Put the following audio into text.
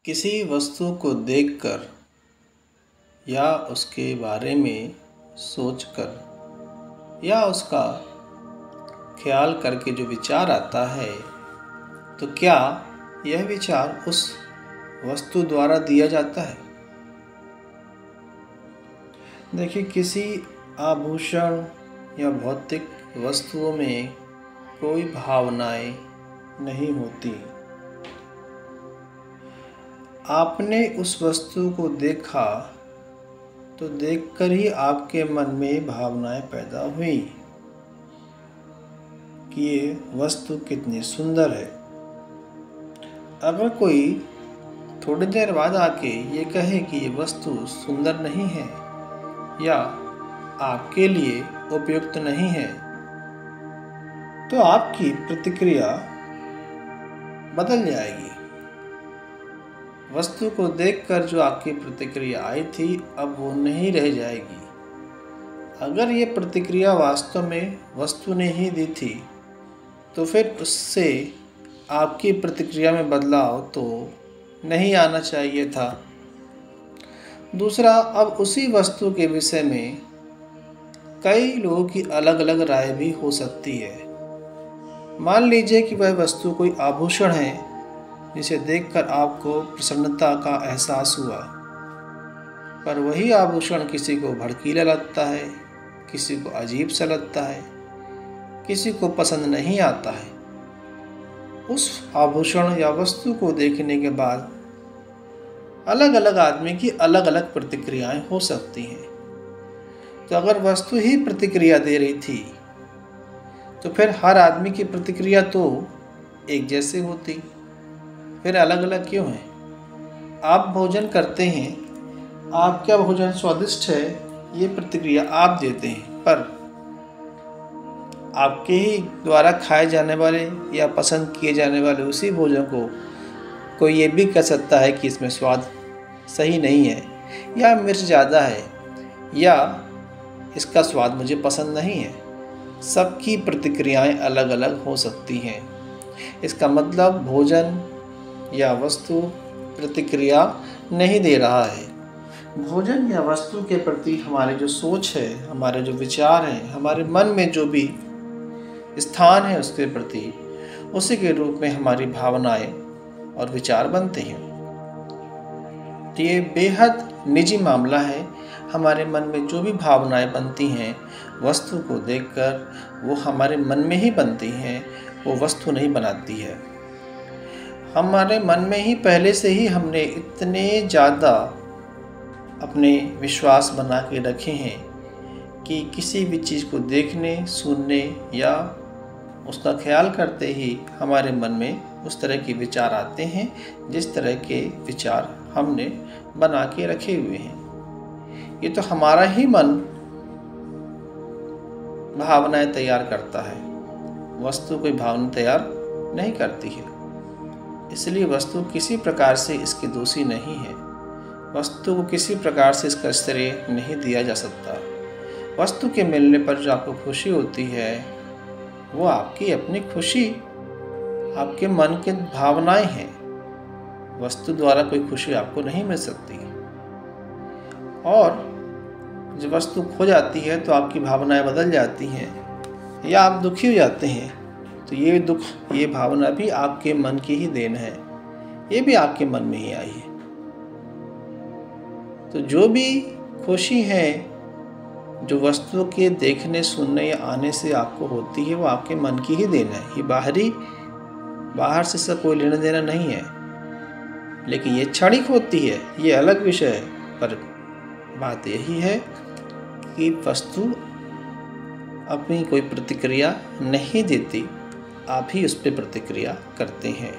किसी वस्तु को देखकर या उसके बारे में सोचकर या उसका ख्याल करके जो विचार आता है, तो क्या यह विचार उस वस्तु द्वारा दिया जाता है? देखिए, किसी आभूषण या भौतिक वस्तुओं में कोई भावनाएं नहीं होती। आपने उस वस्तु को देखा तो देखकर ही आपके मन में भावनाएं पैदा हुई कि ये वस्तु कितनी सुंदर है। अगर कोई थोड़ी देर बाद आके ये कहे कि ये वस्तु सुंदर नहीं है या आपके लिए उपयुक्त नहीं है, तो आपकी प्रतिक्रिया बदल जाएगी। वस्तु को देखकर जो आपकी प्रतिक्रिया आई थी, अब वो नहीं रह जाएगी। अगर ये प्रतिक्रिया वास्तव में वस्तु ने ही दी थी, तो फिर उससे आपकी प्रतिक्रिया में बदलाव तो नहीं आना चाहिए था। दूसरा, अब उसी वस्तु के विषय में कई लोगों की अलग अलग राय भी हो सकती है। मान लीजिए कि वह वस्तु कोई आभूषण है जिसे देखकर आपको प्रसन्नता का एहसास हुआ, पर वही आभूषण किसी को भड़कीला लगता है, किसी को अजीब सा लगता है, किसी को पसंद नहीं आता है। उस आभूषण या वस्तु को देखने के बाद अलग अलग आदमी की अलग अलग प्रतिक्रियाएं हो सकती हैं। तो अगर वस्तु ही प्रतिक्रिया दे रही थी, तो फिर हर आदमी की प्रतिक्रिया तो एक जैसे होती, फिर अलग अलग क्यों है? आप भोजन करते हैं, आपका भोजन स्वादिष्ट है, ये प्रतिक्रिया आप देते हैं, पर आपके ही द्वारा खाए जाने वाले या पसंद किए जाने वाले उसी भोजन को कोई ये भी कह सकता है कि इसमें स्वाद सही नहीं है, या मिर्च ज़्यादा है, या इसका स्वाद मुझे पसंद नहीं है। सबकी प्रतिक्रियाएं अलग अलग हो सकती हैं। इसका मतलब भोजन या वस्तु प्रतिक्रिया नहीं दे रहा है। भोजन या वस्तु के प्रति हमारी जो सोच है, हमारे जो विचार हैं, हमारे मन में जो भी स्थान है उसके प्रति, उसी के रूप में हमारी भावनाएं और विचार बनते हैं। तो ये बेहद निजी मामला है। हमारे मन में जो भी भावनाएं बनती हैं वस्तु को देखकर, वो हमारे मन में ही बनती हैं, वो वस्तु नहीं बनाती है। हमारे मन में ही पहले से ही हमने इतने ज़्यादा अपने विश्वास बना के रखे हैं कि किसी भी चीज़ को देखने, सुनने या उसका ख्याल करते ही हमारे मन में उस तरह के विचार आते हैं, जिस तरह के विचार हमने बना के रखे हुए हैं। ये तो हमारा ही मन भावनाएं तैयार करता है, वस्तु कोई भावना तैयार नहीं करती है। इसलिए वस्तु किसी प्रकार से इसके दोषी नहीं है। वस्तु को किसी प्रकार से इसका श्रेय नहीं दिया जा सकता। वस्तु के मिलने पर जो आपको खुशी होती है, वो आपकी अपनी खुशी, आपके मन के भावनाएं हैं। वस्तु द्वारा कोई खुशी आपको नहीं मिल सकती। और जब वस्तु खो जाती है तो आपकी भावनाएं बदल जाती हैं, या आप दुखी हो जाते हैं, तो ये दुख, ये भावना भी आपके मन की ही देन है। ये भी आपके मन में ही आई है। तो जो भी खुशी है, जो वस्तु के देखने, सुनने या आने से आपको होती है, वो आपके मन की ही देन है। ये बाहर से इसका कोई लेना देना नहीं है। लेकिन ये क्षणिक होती है, ये अलग विषय है। पर बात यही है कि वस्तु अपनी कोई प्रतिक्रिया नहीं देती, आप ही उस पर प्रतिक्रिया करते हैं।